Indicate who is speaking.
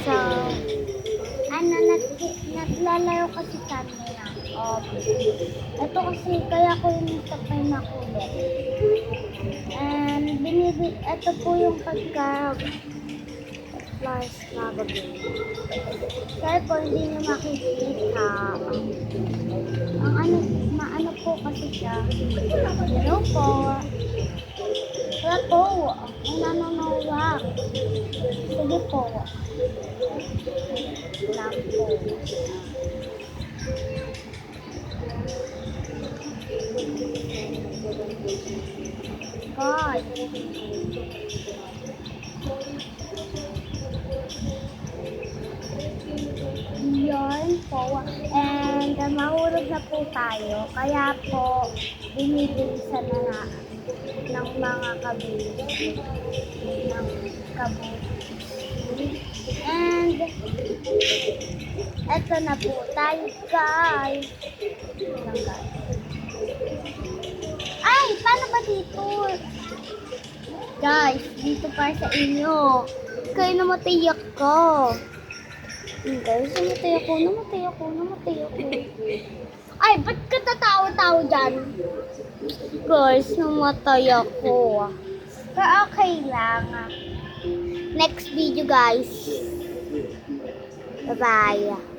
Speaker 1: So, naglalaro kasi kami na. Ito kasi, kaya ko yung tapay na kulay. And, ito po yung pagka-flash magazine. Kaya po, hindi nyo makikita. Maano po kasi siya. Hello po. Wala po. Ang nanonowak. Sige po. Lang po. God. Yan po. And mahulog na po tayo. Kaya po, binibilisan na ng mga kabuti. And, eto na po tayo, guys. Ay, paano ba dito? Guys, dito para sa inyo. Kayo namatay ako. Guys, namatay ako. Ay, ba't ka tatawa-tawa dyan? Guys, namatay ako. Pero okay lang. Next video, guys. Bye-bye.